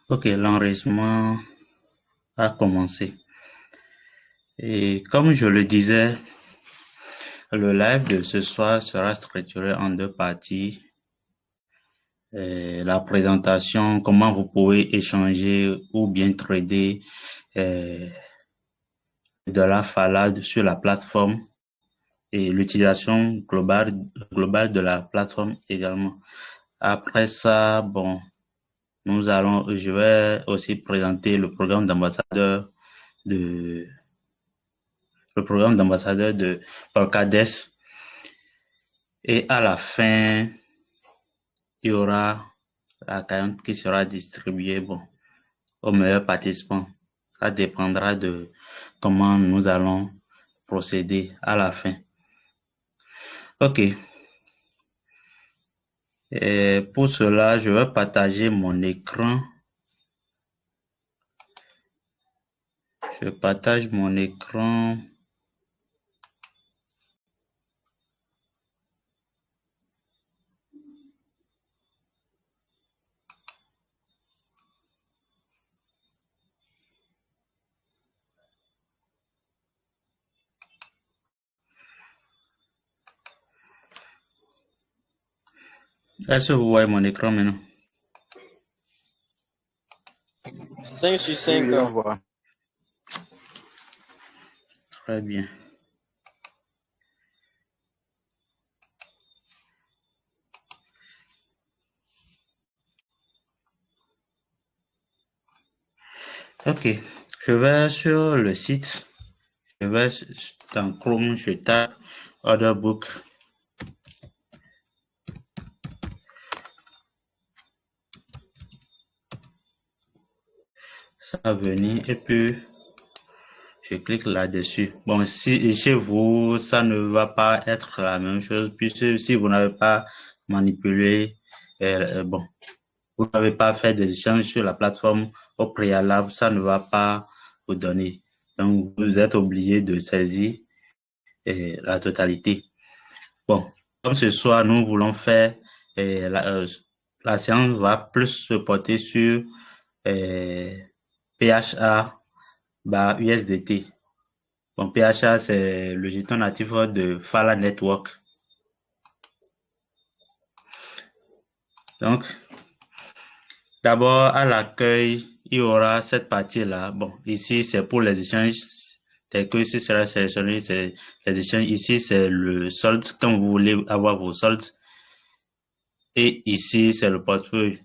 Ok, l'enregistrement a commencé. Et comme je le disais, le live de ce soir sera structuré en deux parties. La présentation, comment vous pouvez échanger ou bien trader de la falade sur la plateforme et l'utilisation globale de la plateforme également. Après ça, bon, je vais aussi présenter de, le programme d'ambassadeur de Polkadest. Et à la fin, il y aura la cagnotte qui sera distribuée, bon, aux meilleurs participants. Ça dépendra de comment nous allons procéder à la fin. Ok. Et pour cela, je vais partager mon écran. Je partage mon écran. Est-ce que vous voyez mon écran maintenant? 5 sur 5 Oui, on voit. Très bien. Ok. Je vais sur le site. Je vais dans Chrome, je tape Order Book. Ça va venir et puis je clique là-dessus. Bon, si chez vous, ça ne va pas être la même chose, puisque si vous n'avez pas manipulé, bon, vous n'avez pas fait des échanges sur la plateforme au préalable, ça ne va pas vous donner. Donc, vous êtes obligé de saisir la totalité. Bon, comme ce soir, nous voulons faire, la séance va plus se porter sur PHA USDT. Bon, PHA, c'est le jeton natif de Fala Network. Donc, d'abord, à l'accueil, il y aura cette partie-là. Bon, ici, c'est pour les échanges. Tel que ici sera sélectionné, c'est les échanges. Ici, c'est le solde, quand vous voulez avoir vos soldes. Et ici, c'est le portefeuille,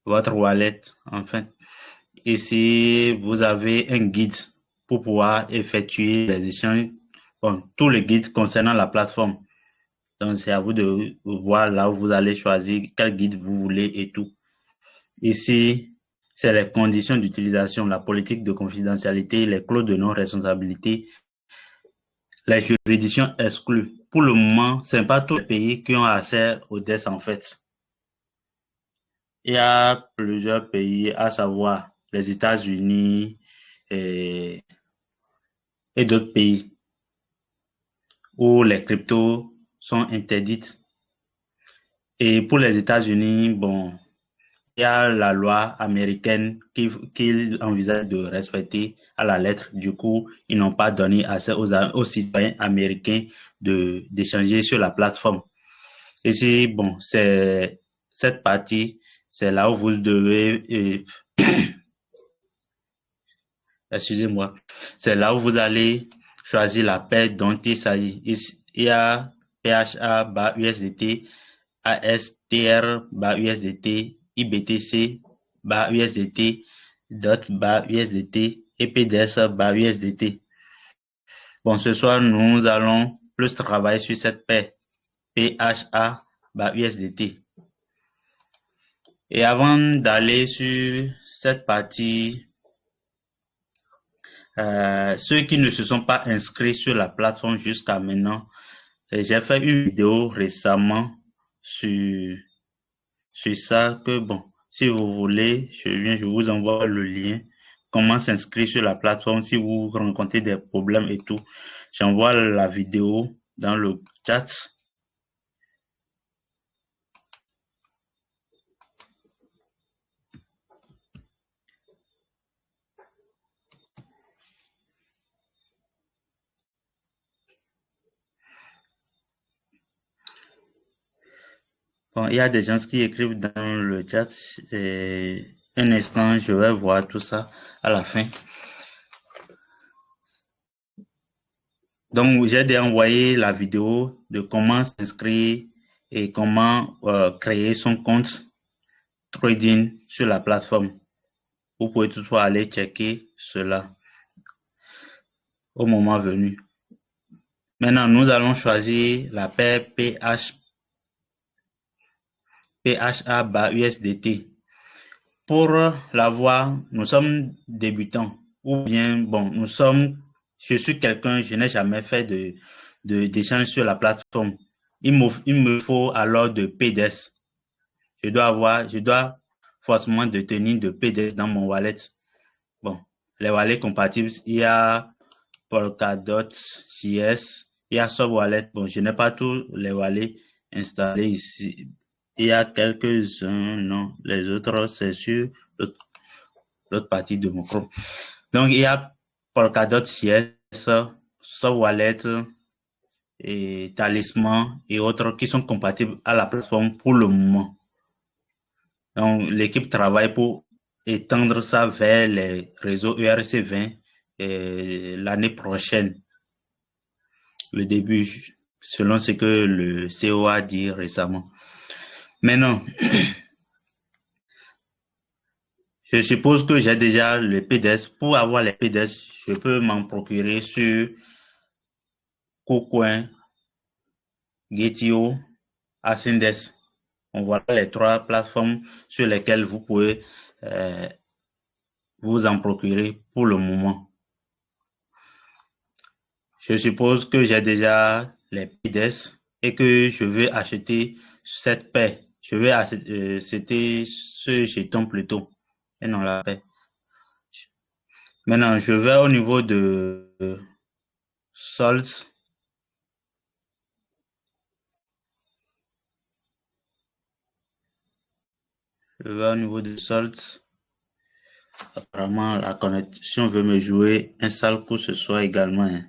votre wallet, enfin. Ici, vous avez un guide pour pouvoir effectuer les échanges. Bon, tous les guides concernant la plateforme. Donc, c'est à vous de voir là où vous allez choisir quel guide vous voulez et tout. Ici, c'est les conditions d'utilisation, la politique de confidentialité, les clauses de non-responsabilité, les juridictions exclues. Pour le moment, ce n'est pas tous les pays qui ont accès au DES en fait. Il y a plusieurs pays, à savoir les États-Unis et d'autres pays où les cryptos sont interdites. Et pour les États-Unis, bon, il y a la loi américaine qu'ils envisagent de respecter à la lettre. Du coup, ils n'ont pas donné accès aux citoyens américains d'échanger sur la plateforme. Ici, bon, c'est cette partie, c'est là où vous devez, excusez-moi, c'est là où vous allez choisir la paire dont il s'agit. Il y a PHA USDT, ASTR USDT, IBTC USDT, DOT USDT et PDS USDT. Bon, ce soir, nous allons plus travailler sur cette paire PHA USDT. Et avant d'aller sur cette partie, ceux qui ne se sont pas inscrits sur la plateforme jusqu'à maintenant, j'ai fait une vidéo récemment sur ça que, bon, si vous voulez, je vous envoie le lien. Comment s'inscrire sur la plateforme si vous rencontrez des problèmes et tout. J'envoie la vidéo dans le chat. Bon, il y a des gens qui écrivent dans le chat. Et un instant, je vais voir tout ça à la fin. Donc, j'ai déjà envoyé la vidéo de comment s'inscrire et comment créer son compte trading sur la plateforme. Vous pouvez toutefois aller checker cela au moment venu. Maintenant, nous allons choisir la paire PHA/USDT. Pour l'avoir, nous sommes débutants. Ou bien, bon, je suis quelqu'un, je n'ai jamais fait d'échange sur la plateforme. Il me faut alors de PDES. Je dois forcément détenir de PDES dans mon wallet. Bon, les wallets compatibles, il y a Polkadot, JS, il y a Subwallet. Bon, je n'ai pas tous les wallets installés ici. Il y a quelques-uns, non. Les autres, c'est sur l'autre partie de mon Chrome. Donc, il y a Polkadot, JS, Subwallet et Talisman et autres qui sont compatibles à la plateforme pour le moment. Donc, l'équipe travaille pour étendre ça vers les réseaux ERC20 l'année prochaine, le début, selon ce que le CEO a dit récemment. Maintenant, je suppose que j'ai déjà le PDES. Pour avoir les PDES, je peux m'en procurer sur KuCoin, Gate.io, Ascendes. On voit les trois plateformes sur lesquelles vous pouvez vous en procurer pour le moment. Je suppose que j'ai déjà les PDES et que je vais acheter cette paire. Je vais acheter ce jeton plutôt et non la paire. Maintenant, je vais au niveau de Solds. Je vais au niveau de Solds. Apparemment, la connexion veut me jouer un sale coup ce soir également. Hein.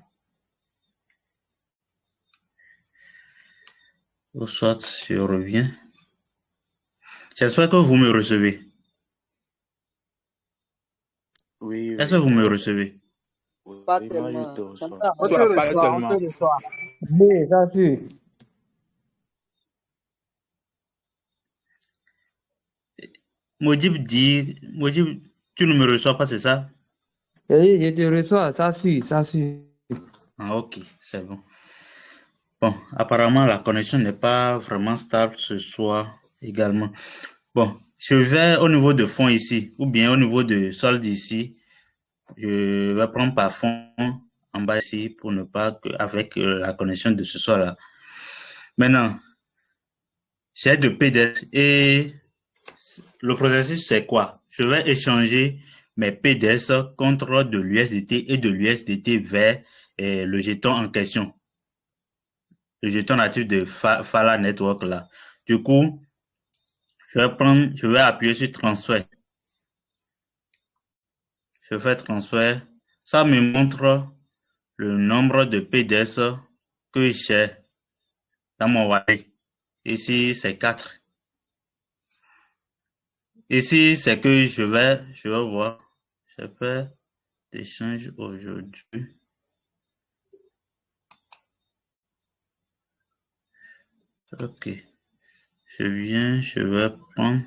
Ou soit je reviens. J'espère que vous me recevez. Oui, Est-ce que vous me recevez? Pas oui, moi, je tellement. te reçois. On te reçoit, on te reçoit. Oui, ça sûr. Modib, tu ne me reçois pas, c'est ça? Oui, je te reçois, ça sûr, ça sûr. Ah, ok, c'est bon. Bon, apparemment, la connexion n'est pas vraiment stable ce soir également. Bon, je vais au niveau de fonds ici, ou bien au niveau de solde ici. Je vais prendre par fonds en bas ici pour ne pas que, avec la connexion de ce soir-là. Maintenant, j'ai de PDES et le processus, c'est quoi? Je vais échanger mes PDES contre de l'USDT et de l'USDT vers le jeton en question. Le jeton natif de Fala Network là. Du coup, je vais appuyer sur transfert. Je fais transfert. Ça me montre le nombre de PDS que j'ai dans mon wallet. Ici, c'est 4. Ici, c'est que je vais voir. Je fais d'échange aujourd'hui. Ok. Je vais prendre.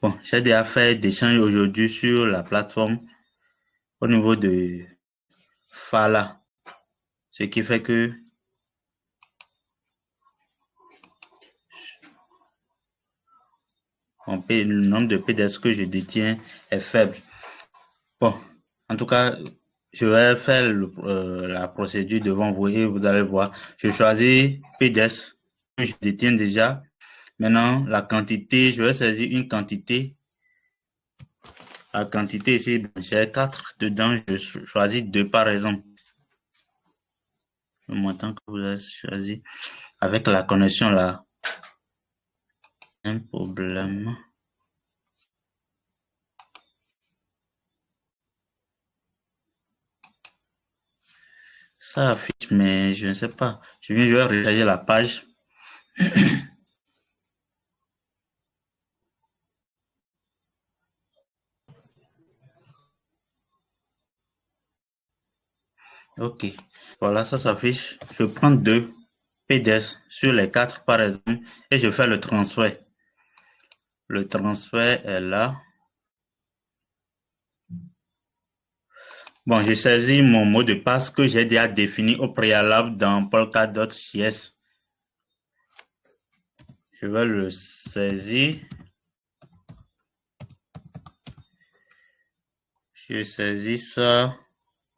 Bon, j'ai déjà fait d'échange aujourd'hui sur la plateforme au niveau de Fala. Ce qui fait que le nombre de PDS que je détiens est faible. Bon, en tout cas, je vais faire la procédure devant vous et vous allez voir. Je choisis PDS que je détiens déjà. Maintenant, la quantité, je vais saisir une quantité. La quantité ici, j'ai 4 dedans, je choisis 2 par exemple. Le montant que vous avez choisi avec la connexion là. Un problème. Ça affiche, mais je ne sais pas. Je vais recharger la page. Ok. Voilà, ça s'affiche. Je prends 2 PDS sur les 4 par exemple et je fais le transfert. Le transfert est là. Bon, je saisis mon mot de passe que j'ai déjà défini au préalable dans polka.js. Je vais le saisir. Je saisis ça.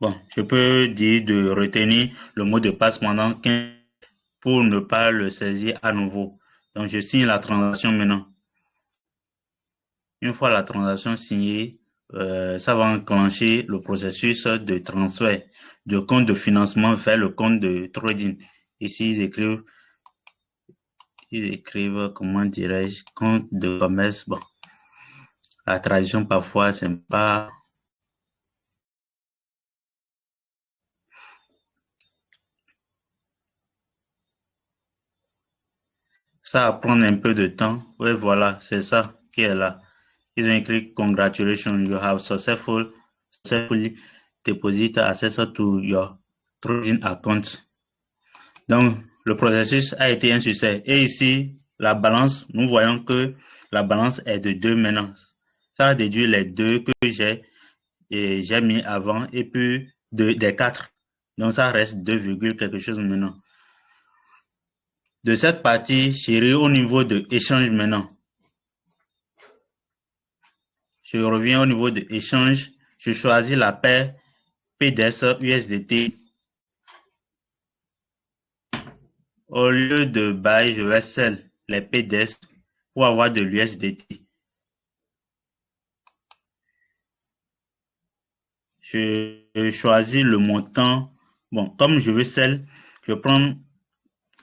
Bon, je peux dire de retenir le mot de passe pendant 15 pour ne pas le saisir à nouveau. Donc, je signe la transaction maintenant. Une fois la transaction signée, ça va enclencher le processus de transfert de compte de financement vers le compte de trading. Ici, ils écrivent, comment dirais-je, compte de commerce. Bon, la traduction parfois, c'est pas. Ça va prendre un peu de temps. Oui, voilà, c'est ça qui est là. Ils ont écrit Congratulations, you have successfully deposited access to your trading account. Donc, le processus a été un succès. Et ici, la balance, nous voyons que la balance est de 2 maintenant. Ça a déduit les 2 que j'ai mis avant et puis des 4. Donc, ça reste 2, quelque chose maintenant. De cette partie, chérie, au niveau de échange maintenant. Je reviens au niveau de échange. Je choisis la paire PDS USDT. Au lieu de buy, je vais sell les PDS pour avoir de l'USDT. Je choisis le montant. Bon, comme je veux sell, je prends,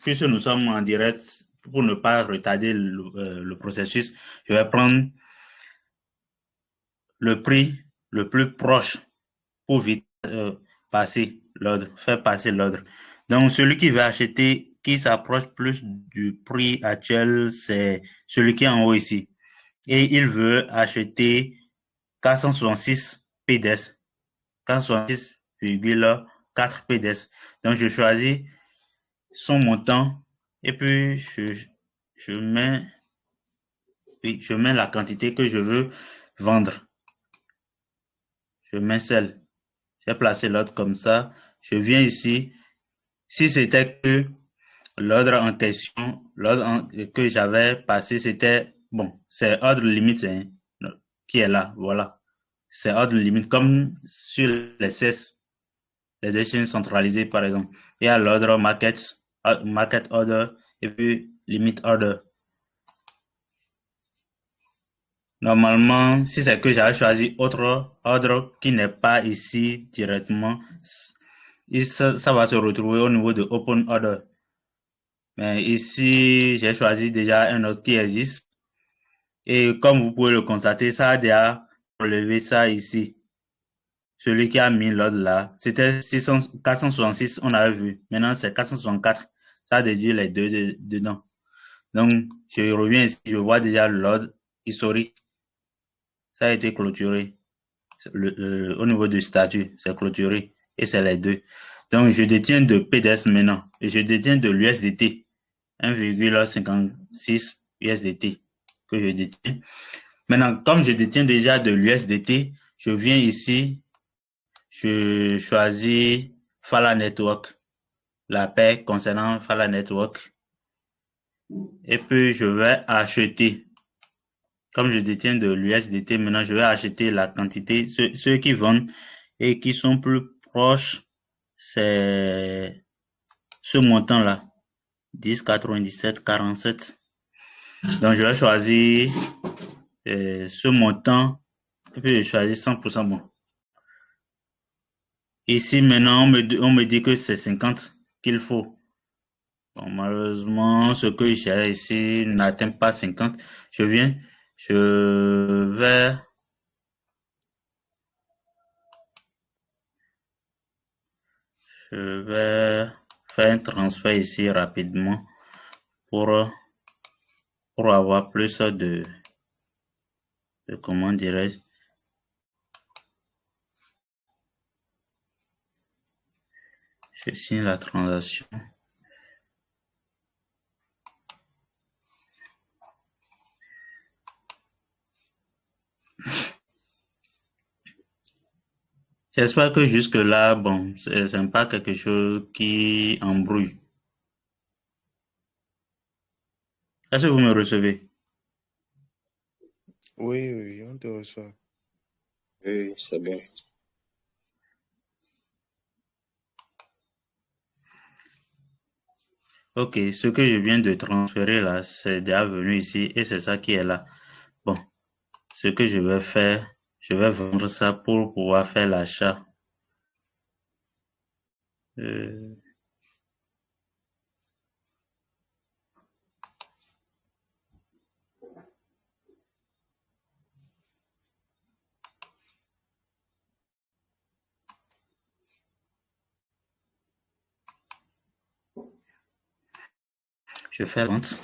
puisque nous sommes en direct, pour ne pas retarder le processus, je vais prendre le prix le plus proche pour vite passer l'ordre, faire passer l'ordre. Donc, celui qui va acheter, qui s'approche plus du prix actuel, c'est celui qui est en haut ici. Et il veut acheter 466 PDS, 466,4 PDS. Donc, je choisis son montant et puis je mets la quantité que je veux vendre. Je mets celle. J'ai placé l'ordre comme ça. Je viens ici. Si c'était que l'ordre en question, l'ordre que j'avais passé, c'était, bon, c'est ordre limite hein, qui est là, voilà. C'est ordre limite, comme sur les CES, les échanges centralisés, par exemple. Il y a l'ordre market order, et puis limit order. Normalement, si c'est que j'avais choisi autre ordre qui n'est pas ici directement, ça va se retrouver au niveau de open order. Mais ici, j'ai choisi déjà un autre qui existe. Et comme vous pouvez le constater, ça a déjà relevé ça ici. Celui qui a mis l'ordre là, c'était 466, on avait vu. Maintenant, c'est 464. Ça a déduit les deux dedans. Donc, je reviens ici, je vois déjà l'ordre historique. Ça a été clôturé. Au niveau du statut, c'est clôturé. Et c'est les deux. Donc, je détiens de PDS maintenant. Et je détiens de l'USDT. 1,56 USDT que je détiens. Maintenant, comme je détiens déjà de l'USDT, je viens ici, je choisis Fala Network, la paire concernant Fala Network. Et puis, je vais acheter. Comme je détiens de l'USDT, maintenant, je vais acheter la quantité. Ceux qui vendent et qui sont plus proches, c'est ce montant-là. 10,97,47. Donc, je vais choisir ce montant et puis je choisis 100%. Bon. Ici, maintenant, on me dit que c'est 50 qu'il faut. Bon, malheureusement, ce que j'ai ici n'atteint pas 50. Je viens, je vais faire un transfert ici rapidement pour avoir plus de comment dirais-je, Je signe la transaction. J'espère que jusque-là, bon, c'est pas quelque chose qui embrouille. Est-ce que vous me recevez? Oui, oui, on te reçoit. Oui, c'est bien. Ok, ce que je viens de transférer là, c'est déjà venu ici et c'est ça qui est là. Bon, ce que je vais faire, je vais vendre ça pour pouvoir faire l'achat. Je fais la vente.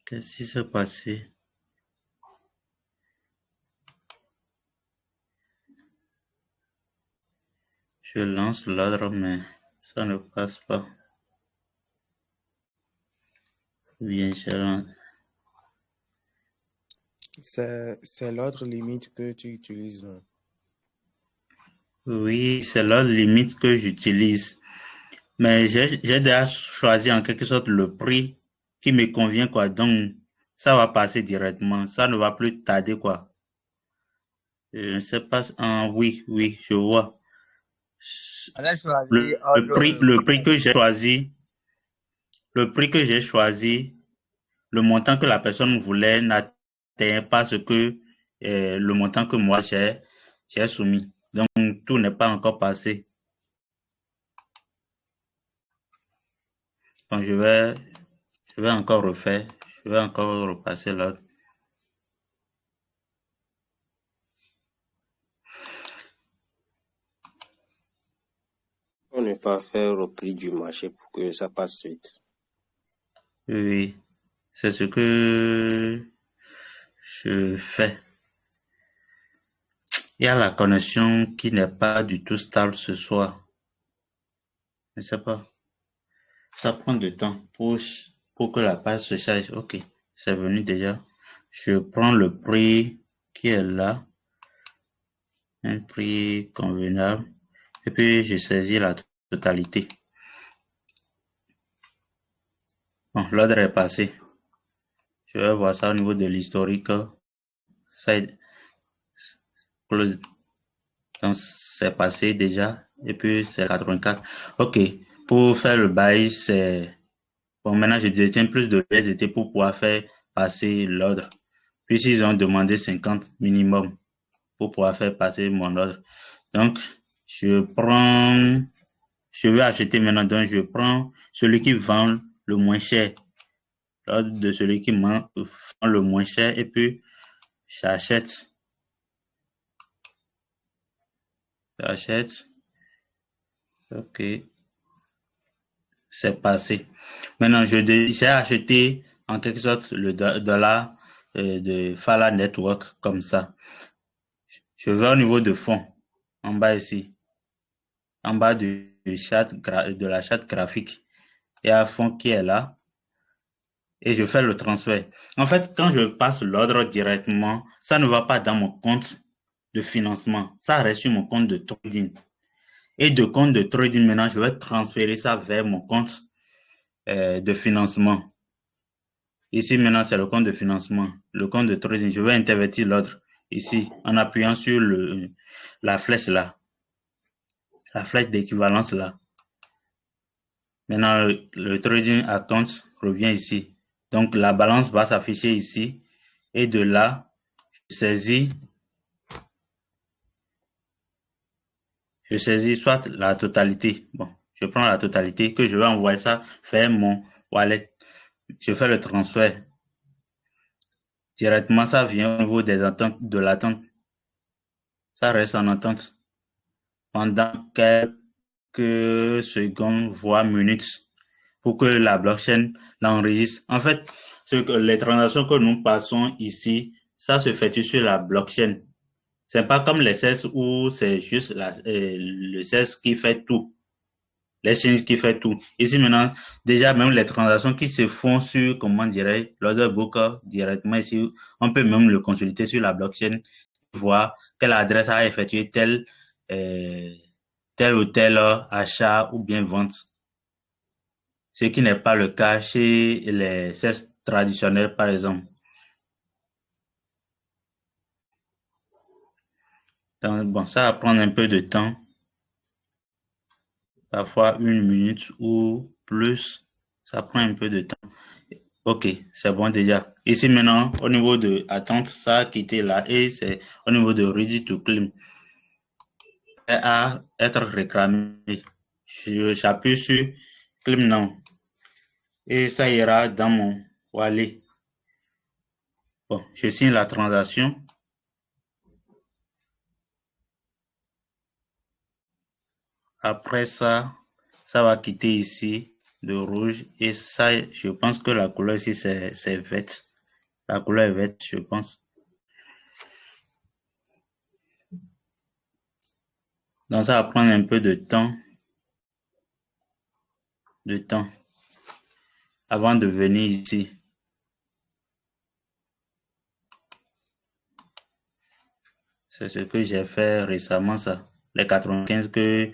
Qu'est-ce qui s'est passé? Je lance l'ordre, mais ça ne passe pas. Bien, C'est l'ordre limite que tu utilises, non? oui, c'est l'ordre limite que j'utilise. Mais j'ai déjà choisi en quelque sorte le prix qui me convient, quoi. Donc, ça va passer directement. Ça ne va plus tarder, quoi. Je ne sais pas. Oui, oui, je vois. On a choisi ordre. Le prix que j'ai choisi, le prix que j'ai choisi, le montant que la personne voulait n'atteint pas ce que le montant que moi j'ai soumis. Donc, tout n'est pas encore passé. Donc, je vais encore refaire. Je vais encore repasser l'ordre. On n'est pas faire au prix du marché pour que ça passe vite. Oui, c'est ce que je fais. Il y a la connexion qui n'est pas du tout stable ce soir. Je ne sais pas. Ça prend du temps pour que la page se charge. Ok, c'est venu déjà. Je prends le prix qui est là, un prix convenable, et puis je saisis la totalité. Bon, l'ordre est passé. Je vais voir ça au niveau de l'historique. Ça est close. Donc, c'est passé déjà. Et puis, c'est 84. OK. Pour faire le bail, c'est... Bon, maintenant, je détiens plus de BSDT pour pouvoir faire passer l'ordre. Puisqu'ils ont demandé 50 minimum pour pouvoir faire passer mon ordre. Donc, je vais acheter maintenant. Donc, je prends celui qui vend le moins cher. L'ordre de celui qui vend le moins cher. Et puis, j'achète. J'achète. OK. C'est passé. Maintenant, j'ai acheté en quelque sorte le dollar de Fala Network comme ça. Je vais au niveau de fond, en bas ici, en bas de la charte graphique. Il y a un fond qui est là et je fais le transfert. En fait, quand je passe l'ordre directement, ça ne va pas dans mon compte de financement. Ça reste sur mon compte de trading. Et de compte de trading, maintenant, je vais transférer ça vers mon compte de financement. Ici, maintenant, c'est le compte de financement, le compte de trading. Je vais intervertir l'ordre ici en appuyant sur la flèche là, la flèche d'équivalence là. Maintenant, le trading account revient ici. Donc, la balance va s'afficher ici. Et de là, je saisis soit la totalité. Bon, je prends la totalité que je vais envoyer ça vers mon wallet. Je fais le transfert. Directement, ça vient au niveau des attentes, de l'attente. Ça reste en attente pendant quelques secondes, voire minutes. pour que la blockchain l'enregistre. En fait, les transactions que nous passons ici, ça se fait sur la blockchain. C'est pas comme les CES où c'est juste le CES qui fait tout, l'exchange qui fait tout. Ici maintenant, déjà même les transactions qui se font sur, comment dirais, l'order book directement ici, on peut même le consulter sur la blockchain, voir quelle adresse a effectué euh, tel ou tel achat ou bien vente. Ce qui n'est pas le cas chez les CES traditionnels, par exemple. Donc, bon, ça va prendre un peu de temps, parfois 1 minute ou plus. Ça prend un peu de temps. Ok, c'est bon déjà. Ici maintenant, au niveau de attente, ça a quitté là et c'est au niveau de ready to claim. À être réclamé. J'appuie sur claim now et ça ira dans mon wallet. Bon, je signe la transaction. Après ça, ça va quitter ici de rouge et ça, je pense que la couleur ici c'est verte. La couleur est verte, je pense. Donc ça va prendre un peu de temps avant de venir ici. C'est ce que j'ai fait récemment, ça. Les 95 que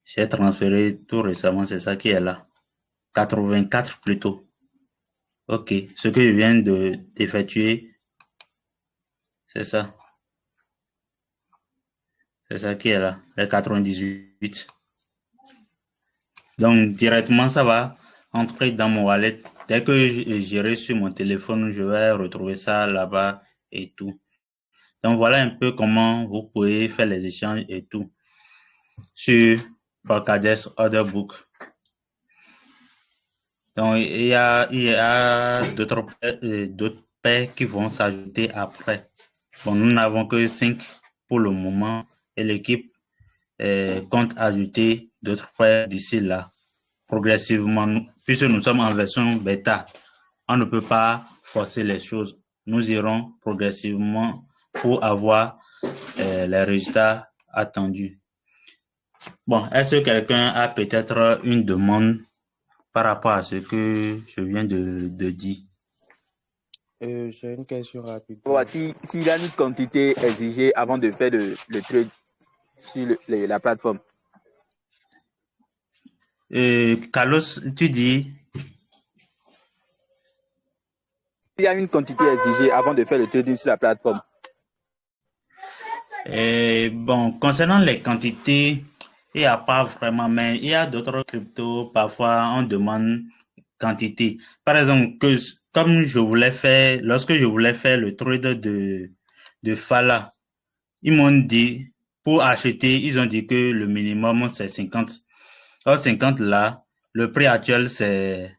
j'ai transféré tout récemment, c'est ça qui est là. 84 plutôt. Ok, ce que je viens d'effectuer, c'est ça. C'est ça qui est là, les 98. Donc, directement, ça va entrer dans mon wallet. Dès que j'irai sur mon téléphone, je vais retrouver ça là-bas et tout. Donc, voilà un peu comment vous pouvez faire les échanges et tout sur Polkadot Order Book. Donc, il y a d'autres paires qui vont s'ajouter après. Bon, nous n'avons que 5 pour le moment et l'équipe compte ajouter d'autres paires d'ici là. Progressivement, puisque nous sommes en version bêta, on ne peut pas forcer les choses. Nous irons progressivement pour avoir les résultats attendus. Bon, est-ce que quelqu'un a peut-être une demande par rapport à ce que je viens de dire? J'ai une question rapide. S'il y a une quantité exigée avant de faire le trade sur la plateforme. Carlos, tu dis? Il y a une quantité exigée avant de faire le trading sur la plateforme. Bon, concernant les quantités, il n'y a pas vraiment, mais il y a d'autres cryptos, parfois on demande quantité. Par exemple, comme lorsque je voulais faire le trade de Fala, ils m'ont dit, pour acheter, ils ont dit que le minimum c'est 50. Or, 50 là, le prix actuel c'est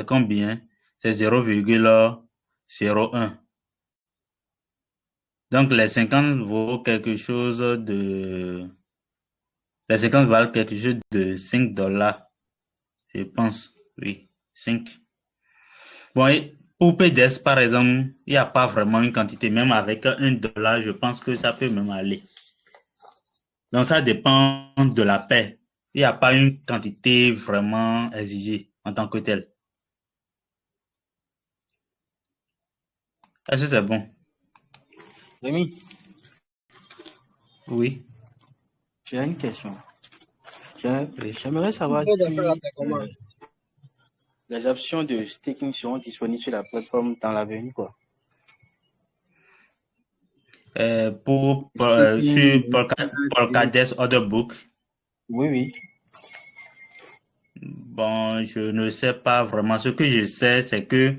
combien? C'est 0,01. Donc, les 50 valent quelque chose de 5 dollars, je pense. Oui, 5. Bon, et pour PDS, par exemple, il n'y a pas vraiment une quantité. Même avec 1 dollar, je pense que ça peut même aller. Donc, ça dépend de la paie. Il n'y a pas une quantité vraiment exigée en tant que telle. Est-ce que c'est bon? Rémi, Oui. j'ai une question. J'aimerais savoir si les options de staking seront disponibles sur la plateforme dans l'avenir, quoi. Sur Polkadot Order Book. Oui. Bon, je ne sais pas vraiment. Ce que je sais, c'est que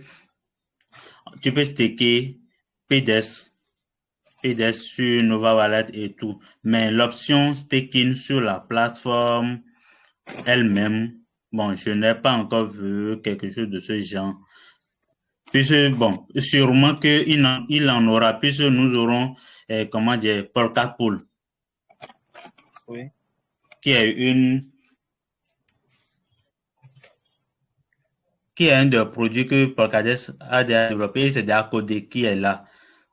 tu peux staker PDS sur Nova Wallet et tout. Mais l'option staking sur la plateforme elle-même, bon, je n'ai pas encore vu quelque chose de ce genre. Puisque, bon, sûrement qu'il en aura, puisque nous aurons, comment dire, Polka Pool. Oui. Qui est qui est un des produits que Polkadot a déjà développé, et c'est déjà codé qui est là.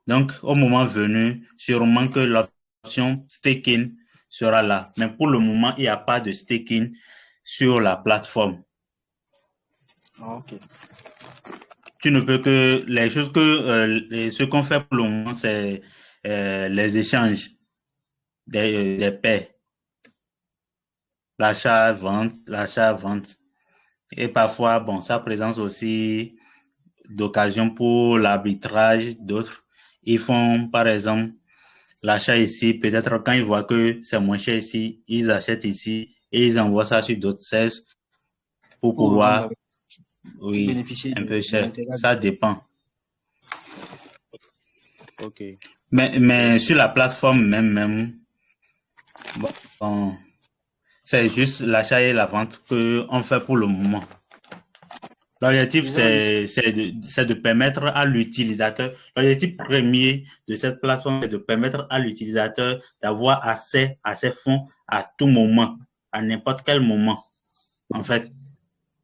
Donc, au moment venu, sûrement que l'option staking sera là. Mais pour le moment, il n'y a pas de staking sur la plateforme. Ok. Tu ne peux que les choses que ce qu'on fait pour le moment, c'est les échanges des paires, l'achat-vente. Et parfois, bon, sa présence aussi d'occasion pour l'arbitrage d'autres. Ils font, par exemple, l'achat ici. Peut-être quand ils voient que c'est moins cher ici, ils achètent ici et ils envoient ça sur d'autres 16 pour Pour revendre pouvoir, avec, pour oui, bénéficier un peu de cher. l'intérêt. Ça dépend. Ok. Mais sur la plateforme même, bon, c'est juste l'achat et la vente qu'on fait pour le moment. L'objectif, c'est de permettre à l'utilisateur, l'objectif premier de cette plateforme, c'est de permettre à l'utilisateur d'avoir accès à ses fonds à tout moment, à n'importe quel moment. En fait,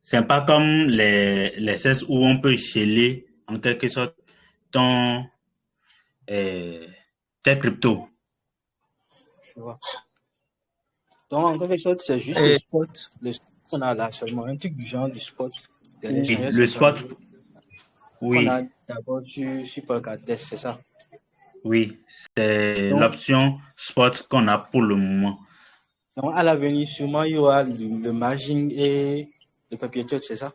c'est pas comme les CES où on peut geler en quelque sorte ton, tes cryptos. Tu vois. Donc, en quelque sorte, c'est juste le spot qu'on a là seulement, un truc du genre du spot. Oui, le spot, Qu'on oui, a d'abord sur Polkadot, c'est ça. oui, c'est Donc, l'option spot qu'on a pour le moment. donc, à l'avenir, sûrement, il y aura le margin et le perpétuel, c'est ça.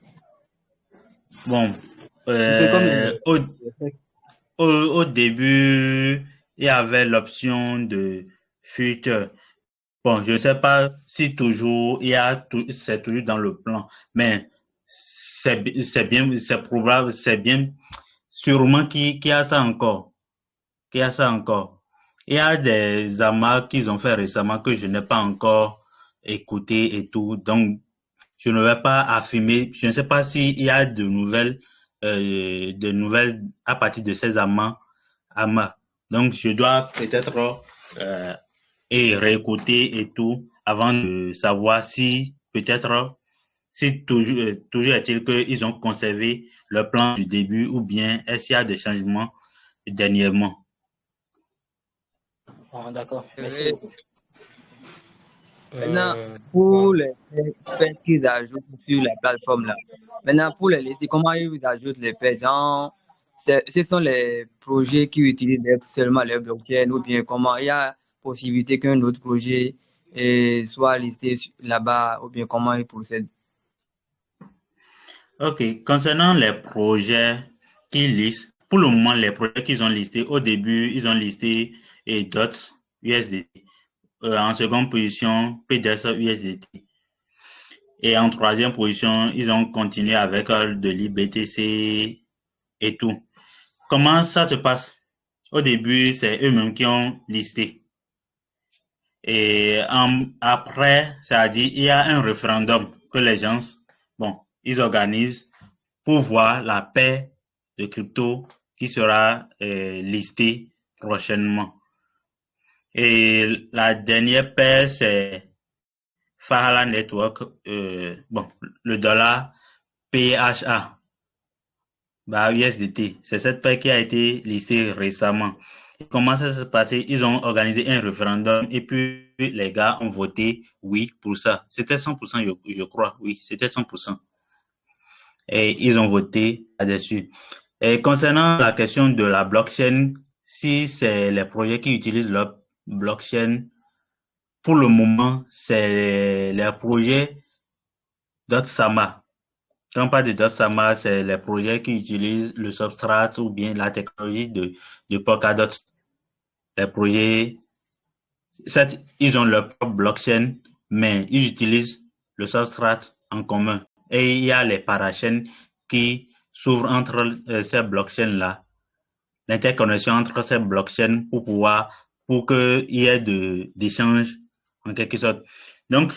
Bon, Un peu comme les au début, il y avait l'option de future. Bon, je ne sais pas si toujours c'est toujours dans le plan, mais c'est bien, c'est probable, c'est bien, sûrement qu'il y a ça encore, qu'il y a ça encore. Il y a des amas qu'ils ont fait récemment que je n'ai pas encore écouté et tout, donc je ne vais pas affirmer, je ne sais pas s'il y a de nouvelles à partir de ces amas. Donc, je dois peut-être et réécouter et tout avant de savoir si peut-être si toujours est-il qu'ils ont conservé le plan du début ou bien est-ce qu'il y a des changements dernièrement. Ah, d'accord, merci beaucoup. Maintenant, Euh, pour les faits qu'ils ajoutent sur la plateforme là. Maintenant, pour les laisser, comment ils ajoutent les faits? Genre, ce sont les projets qui utilisent seulement les blockchains ou bien comment il y a possibilité qu'un autre projet soit listé là-bas ou bien comment ils procèdent. Ok, concernant les projets qu'ils listent, pour le moment, les projets qu'ils ont listés, au début, ils ont listé DOTS USDT. En seconde position, PDS USDT. Et en troisième position, ils ont continué avec de l'IBTC et tout. Comment ça se passe? Au début, c'est eux-mêmes qui ont listé. Et après, ça a dit, il y a un référendum que les gens, bon, ils organisent pour voir la paire de crypto qui sera listée prochainement. Et la dernière paire, c'est Fahala Network, bon, le dollar PHA, bah, USDT. C'est cette paire qui a été listée récemment. Comment ça s'est passé? Ils ont organisé un référendum et puis les gars ont voté oui pour ça. C'était 100%, je crois. Oui, c'était 100%. Et ils ont voté là-dessus. Et concernant la question de la blockchain, si c'est les projets qui utilisent la blockchain, pour le moment, c'est les projets d'Otsama. Quand on parle de Dotsama, c'est les projets qui utilisent le substrat ou bien la technologie de Polkadot. Les projets, certes, ils ont leur propre blockchain, mais ils utilisent le substrat en commun. Et il y a les parachains qui s'ouvrent entre ces blockchains-là, l'interconnexion entre ces blockchains pour qu'il y ait d'échanges en quelque sorte. Donc,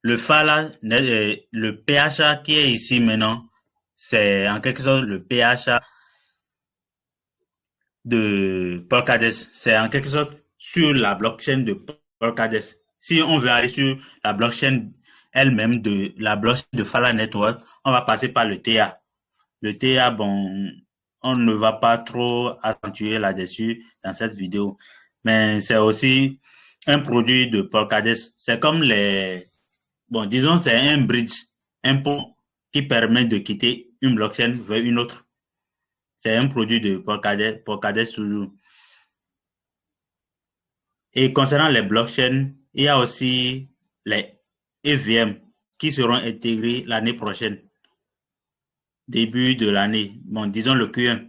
le FA là, le PHA qui est ici maintenant, c'est en quelque sorte le PHA de Polkadot. C'est en quelque sorte sur la blockchain de Polkadot. Si on veut aller sur la blockchain elle-même de la blockchain de Fala Network, on va passer par le TA. Le TA, bon, on ne va pas trop accentuer là-dessus dans cette vidéo, mais c'est aussi un produit de Polkadot. C'est comme bon, disons, c'est un bridge, un pont qui permet de quitter une blockchain vers une autre. C'est un produit de Polkadot toujours. Et concernant les blockchains, il y a aussi les EVM qui seront intégrés l'année prochaine, début de l'année, bon, disons le Q1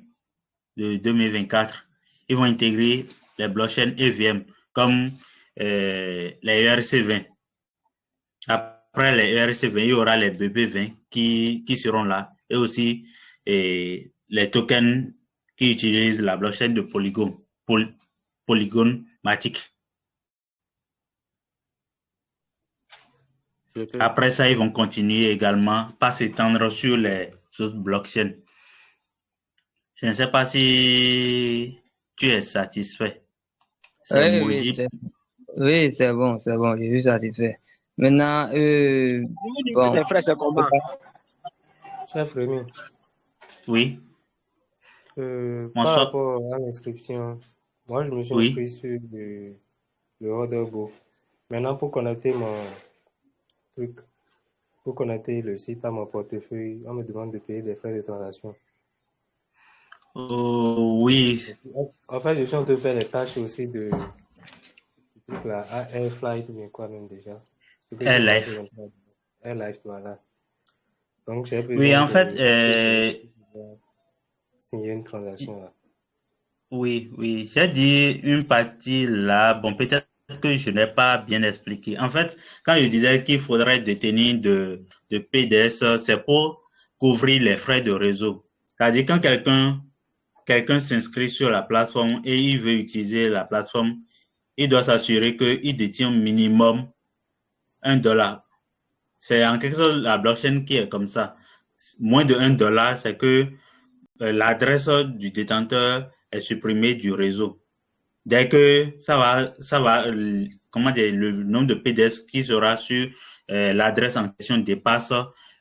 de 2024. Ils vont intégrer les blockchains EVM comme les ERC20. Après les ERC20, il y aura les BB20 qui seront là et aussi les tokens qui utilisent la blockchain de Polygon Matic. Après ça, ils vont continuer également par s'étendre sur les autres blockchains. Je ne sais pas si tu es satisfait. Oui, c'est bon, je suis satisfait. Maintenant, bon. Les frères, c'est comment? Chef Rémi, Oui. par rapport à l'inscription, moi je me suis inscrit sur le order book. Maintenant, pour connecter mon truc, pour connecter le site à mon portefeuille, on me demande de payer des frais de transaction. Oui. En fait, je suis en train de faire les tâches aussi de truc là, Airflight ou bien quoi même déjà. Airlife, voilà. Donc, j'ai besoin oui, en fait, signer une transaction là. Oui, j'ai dit une partie là, bon, peut-être que je n'ai pas bien expliqué. En fait, quand je disais qu'il faudrait détenir de PDS, c'est pour couvrir les frais de réseau. C'est-à-dire quand quelqu'un s'inscrit sur la plateforme et il veut utiliser la plateforme, il doit s'assurer qu'il détient minimum $1. C'est en quelque sorte la blockchain qui est comme ça. Moins de $1, c'est que l'adresse du détenteur est supprimée du réseau. Dès que ça va, comment dire, le nombre de PDS qui sera sur l'adresse en question dépasse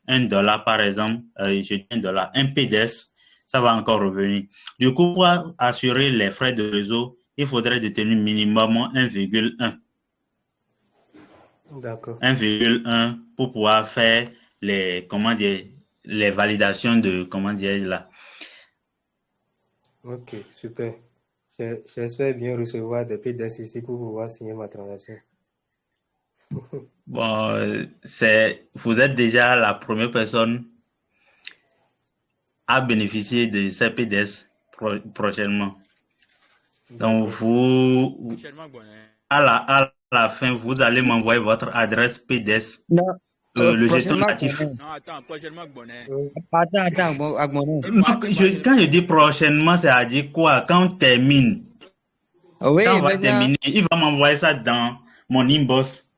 $1 par exemple, je dis $1, un PDS, ça va encore revenir. Du coup, pour assurer les frais de réseau, il faudrait détenir minimum 1,1. D'accord. 1,1 pour pouvoir faire les validations de, là. Ok, super. J'espère bien recevoir des PDS ici pour pouvoir signer ma transaction. Bon, vous êtes déjà la première personne à bénéficier de ces PDS prochainement. Donc, à la fin, vous allez m'envoyer votre adresse PDS. Non, le jeton natif. Non, attends, prochainement, Bonnet. Attends, quand je dis prochainement, c'est à dire quoi? Quand on termine. Oui, quand on va terminer, il va m'envoyer ça dans mon inbox.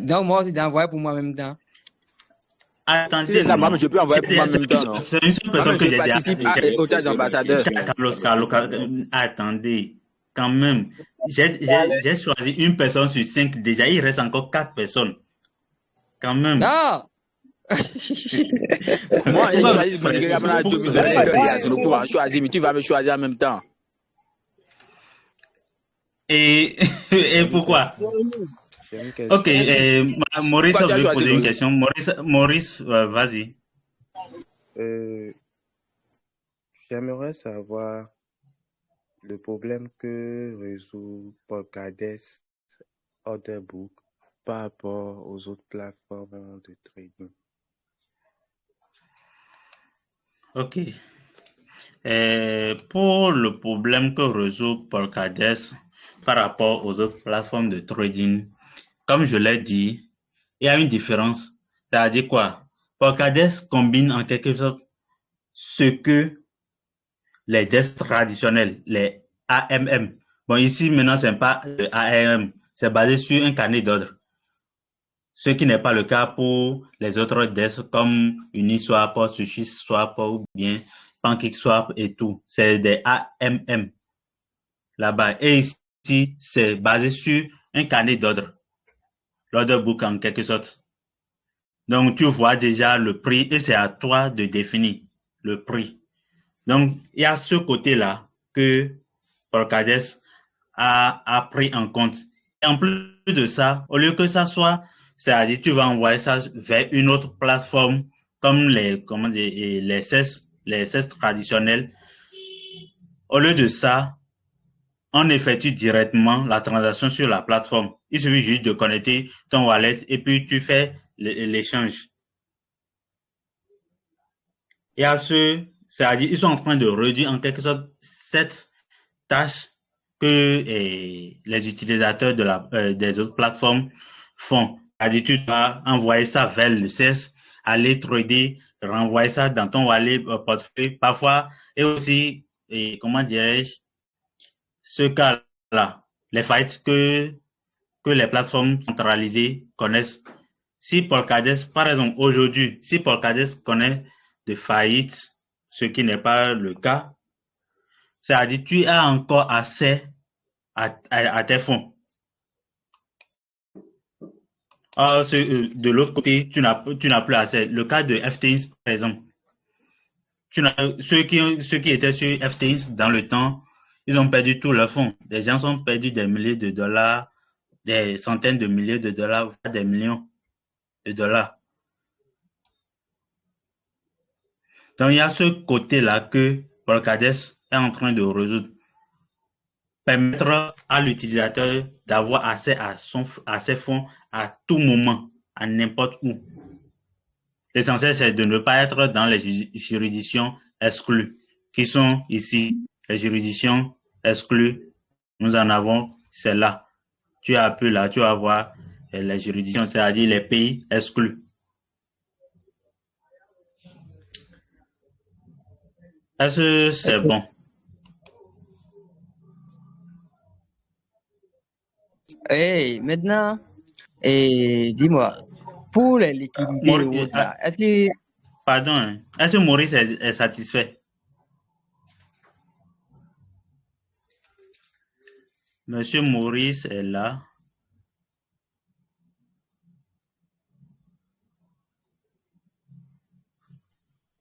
Donc, moi aussi, d'envoyer pour moi en même temps. Attendez, si c'est ça, moi, je peux envoyer pour moi en même temps, non? C'est une seule personne que j'ai participé au tâche d'ambassadeur. Attendez, quand même. J'ai choisi une personne sur 5 déjà. Il reste encore 4 personnes. Quand même. Non! Moi, j'ai choisi de choisir, mais tu vas me choisir en même temps. Et pourquoi? Ok, Maurice veut poser une question. Maurice, vas-y. J'aimerais savoir le problème que résout Polkadot Order Book par rapport aux autres plateformes de trading. Ok. Pour le problème que résout Polkadot par rapport aux autres plateformes de trading, comme je l'ai dit, il y a une différence. C'est-à-dire quoi? Polkadot combine en quelque sorte ce que les DEX traditionnels, les AMM. Bon, ici, maintenant, ce n'est pas le AMM, c'est basé sur un carnet d'ordre. Ce qui n'est pas le cas pour les autres DEX comme Uniswap, SushiSwap ou bien PancakeSwap et tout. C'est des AMM là-bas. Et ici, c'est basé sur un carnet d'ordre. L'order book en quelque sorte. Donc, tu vois déjà le prix et c'est à toi de définir le prix. Donc, il y a ce côté-là que Polkadot a pris en compte. Et en plus de ça, au lieu que ça soit, c'est-à-dire tu vas envoyer ça vers une autre plateforme comme les CES traditionnels. Au lieu de ça, on effectue directement la transaction sur la plateforme. Il suffit juste de connecter ton wallet et puis tu fais l'échange. Et à c'est-à-dire ils sont en train de réduire en quelque sorte cette tâche que les utilisateurs des autres plateformes font. C'est-à-dire tu dois envoyer ça vers le CES, aller trader, renvoyer ça dans ton wallet portefeuille parfois, et aussi, comment dirais-je, ce cas-là, les faillites que les plateformes centralisées connaissent. Si Polkadot, par exemple, aujourd'hui, si Polkadot connaît de faillites, ce qui n'est pas le cas, c'est-à-dire tu as encore accès à tes fonds. Or, de l'autre côté, tu n'as plus accès. Le cas de FTX, par exemple, ceux qui étaient sur FTX dans le temps, ils ont perdu tous leurs fonds. Les gens ont perdu des milliers de dollars, des centaines de milliers de dollars, voire des millions de dollars. Donc, il y a ce côté-là que Polkadot est en train de résoudre. Permettre à l'utilisateur d'avoir accès à ses fonds à tout moment, à n'importe où. L'essentiel, c'est de ne pas être dans les juridictions exclues, qui sont ici. Les juridictions exclues, nous en avons, c'est là. Tu appuies là, tu vas voir les juridictions, c'est-à-dire les pays exclus. Est-ce que c'est bon? Hey, maintenant, dis-moi, pour les liquidités et autres là, est-ce que... Pardon, est-ce que Maurice est satisfait? Monsieur Maurice est là.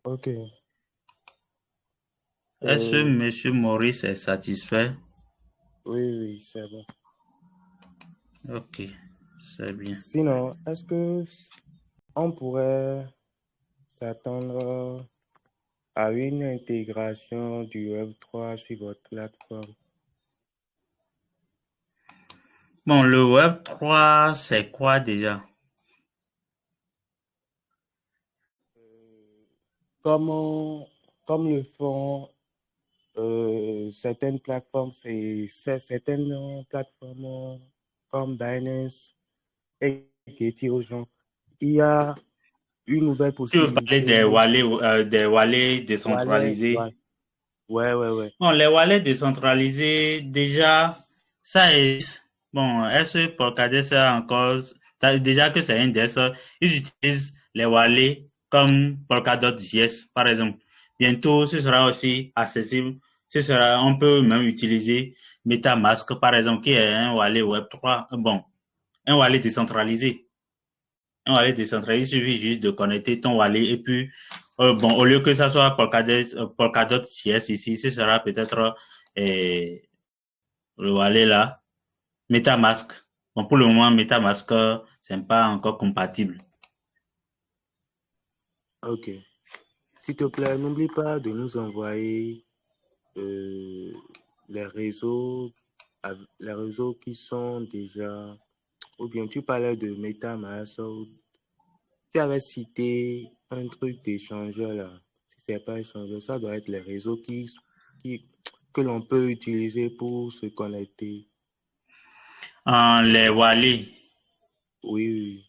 Ok. Est-ce que Monsieur Maurice est satisfait? Oui, c'est bon. Ok, c'est bien. Sinon, est-ce que on pourrait s'attendre à une intégration du Web3 sur votre plateforme? Bon, le Web3, c'est quoi déjà? Comme le font certaines plateformes, certaines plateformes comme Binance et Getty aux gens, il y a une nouvelle Tu veux parler possibilité. des wallets décentralisés? Ouais. Bon, les wallets décentralisés, déjà, ça est. Bon, est-ce que Polkadot ça encore. Déjà que c'est un des. Ils utilisent les wallets comme Polkadot.js, par exemple. Bientôt, ce sera aussi accessible. On peut même utiliser MetaMask, par exemple, qui est un wallet Web3. Bon, un wallet décentralisé. Un wallet décentralisé, il suffit juste de connecter ton wallet et puis, bon, au lieu que ça soit Polkadot.js ici, ce sera peut-être le wallet là, MetaMask. Bon, pour le moment, MetaMask, c'est pas encore compatible. Ok. S'il te plaît, n'oublie pas de nous envoyer les réseaux qui sont déjà, ou bien tu parlais de MetaMask, tu avais cité un truc d'échangeur là. Si c'est pas échangeur, ça doit être les réseaux que l'on peut utiliser pour se connecter. Les wallets. Oui.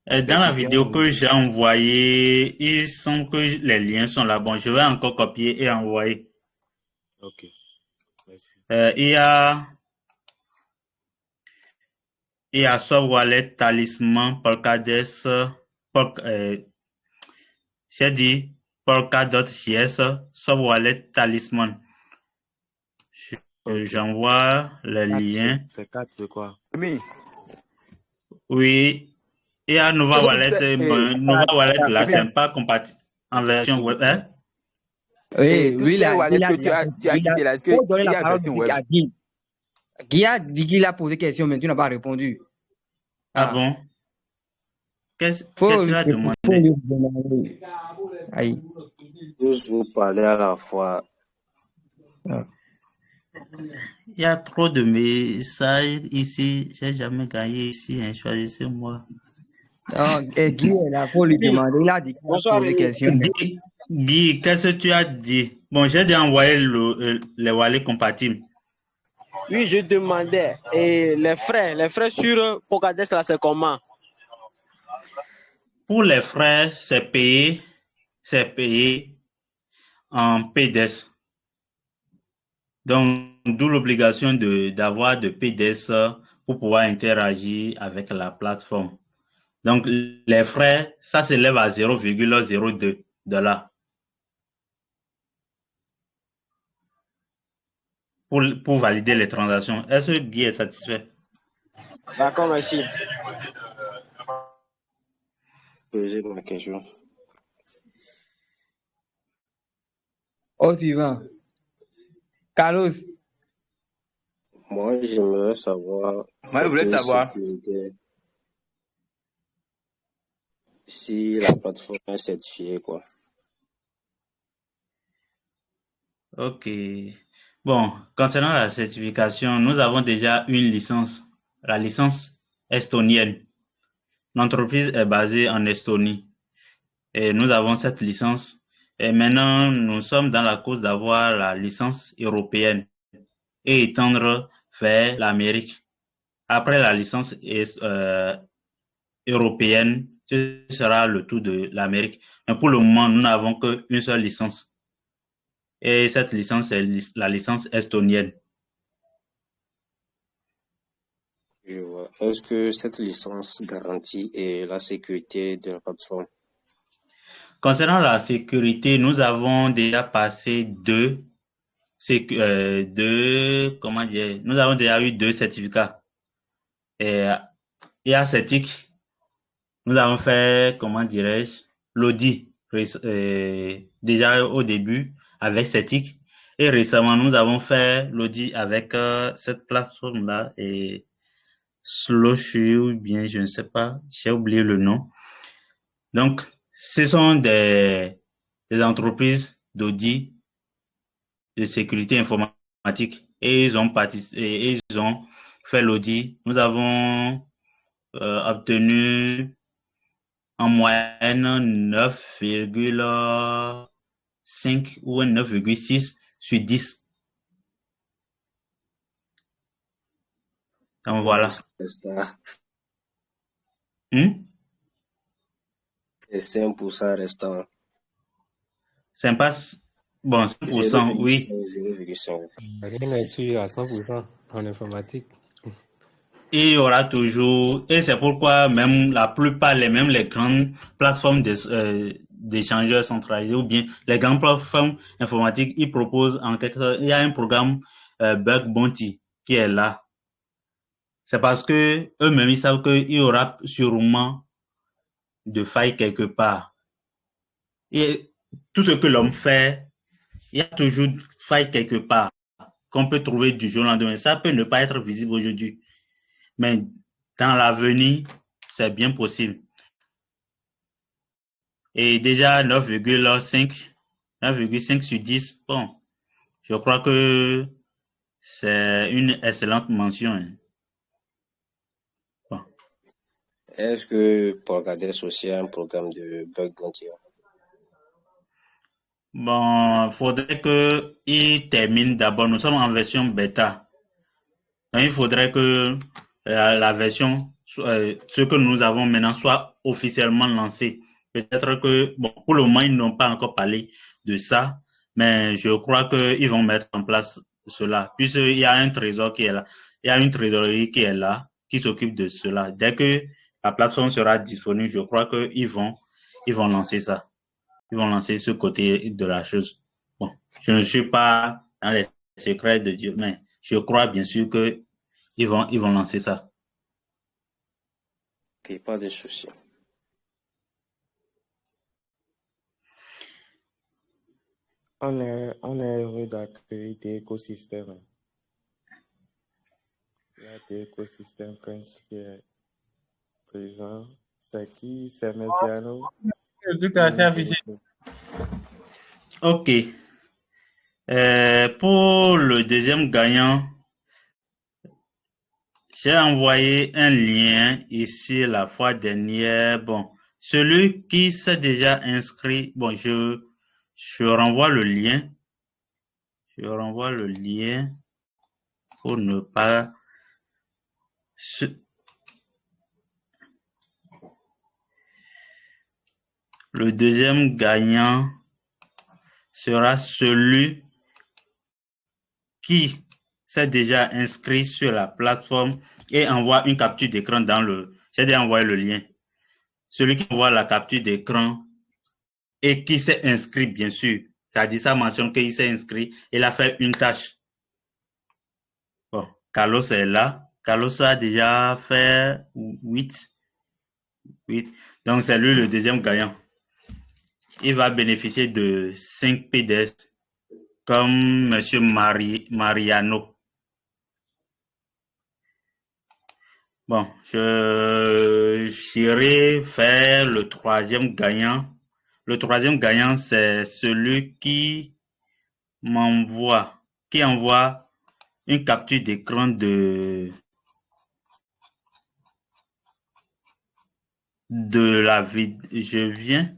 Dans la vidéo que j'ai envoyée, il semble que les liens sont là. Bon, je vais encore copier et envoyer. Ok. Merci. Il y a Swap Wallet, Talisman, Polkadot, j'ai dit Polka.js, Swap Wallet, Talisman. J'envoie le lien. C'est 4, c'est quoi? Oui. Et à Nova Wallet, Nova Wallet là, c'est pas compatible en version web. Hein? Oui, toutes ces wallets que tu as cité là, est-ce qu'il y a version web? Guy a dit qu'il a posé question, mais tu n'as pas répondu. Ah bon? Qu'est-ce qu'il a demandé? Tous vous parlez à la fois. Il y a trop de messages ici. J'ai jamais gagné ici. Hein. Choisissez-moi. Guy est là pour lui demander. Il a dit qu'il a posé question. Guy, qu'est-ce que tu as dit? Bon, j'ai déjà envoyé les wallets compatibles. Oui, je demandais. Et les frais sur Pocahontas, là, c'est comment? Pour les frais, c'est payé en PDES. Donc, d'où l'obligation d'avoir de PDES pour pouvoir interagir avec la plateforme. Donc, les frais, ça s'élève à 0,02 $. Pour valider les transactions. Est-ce que Guy est satisfait? D'accord, merci. Poser ma question. Au suivant. Carlos. Moi, j'aimerais savoir. Moi, je voulais savoir si la plateforme est certifiée, quoi. Ok. Bon, concernant la certification, nous avons déjà une licence, la licence estonienne. L'entreprise est basée en Estonie et nous avons cette licence. Et maintenant, nous sommes dans la cause d'avoir la licence européenne et étendre vers l'Amérique. Après la licence européenne, ce sera le tour de l'Amérique. Mais pour le moment, nous n'avons qu'une seule licence. Et cette licence est la licence estonienne. Je vois. Est-ce que cette licence garantit la sécurité de la plateforme? Concernant la sécurité, nous avons déjà passé nous avons déjà eu 2 certificats. Et à CETIC, nous avons fait, l'audit déjà au début avec CETIC. Et récemment, nous avons fait l'audit avec cette plateforme-là et Slowshoe ou bien, je ne sais pas, j'ai oublié le nom. Donc, ce sont des entreprises d'audit de sécurité informatique et ils ont fait l'audit. Nous avons obtenu en moyenne 9,5 ou 9,6 sur 10. Donc voilà. Et 5% restant. C'est pas... Bon, 5%, oui. Rien n'est sûr à 100% en informatique. Et il y aura toujours, et c'est pourquoi même la plupart, même les grandes plateformes d'échangeurs centralisés ou bien les grandes plateformes informatiques, ils proposent en quelque sorte, il y a un programme Bug Bounty qui est là. C'est parce que eux-mêmes, ils savent qu'il y aura sûrement de failles quelque part. Et tout ce que l'homme fait, il y a toujours faille quelque part qu'on peut trouver du jour au lendemain. Ça peut ne pas être visible aujourd'hui. Mais dans l'avenir, c'est bien possible. Et déjà 9,5 sur 10, bon, je crois que c'est une excellente mention. Hein. Bon. Est-ce que Pocahontas aussi a un programme de bug bounty? Bon, il faudrait qu'il termine d'abord. Nous sommes en version bêta. Donc, il faudrait que la version, ce que nous avons maintenant, soit officiellement lancé. Peut-être que, bon, pour le moment, ils n'ont pas encore parlé de ça, mais je crois qu'ils vont mettre en place cela, puisqu'il y a un trésor qui est là. Il y a une trésorerie qui est là, qui s'occupe de cela. Dès que la plateforme sera disponible, je crois qu'ils vont lancer ça. Ils vont lancer ce côté de la chose. Bon, je ne suis pas dans les secrets de Dieu, mais je crois bien sûr que ils vont lancer ça. Ok, pas de souci. On est heureux d'accueillir des écosystèmes. Il y a des écosystèmes French qui est présent. C'est qui? C'est Messiano. Tout à fait affiché. Ok. Pour le deuxième gagnant, j'ai envoyé un lien ici la fois dernière. Bon, celui qui s'est déjà inscrit, bon, je renvoie le lien. Je renvoie le lien pour ne pas... Le deuxième gagnant sera celui qui s'est déjà inscrit sur la plateforme et envoie une capture d'écran dans le... J'ai déjà envoyé le lien. Celui qui envoie la capture d'écran et qui s'est inscrit, bien sûr. C'est-à-dire, ça mentionne qu'il s'est inscrit. Il a fait une tâche. Bon, Carlos est là. Carlos a déjà fait 8. Donc, c'est lui le deuxième gagnant. Il va bénéficier de 5 PDS comme M. Mariano. Bon, j'irai faire le troisième gagnant. Le troisième gagnant, c'est celui qui envoie une capture d'écran de la vidéo. Je viens.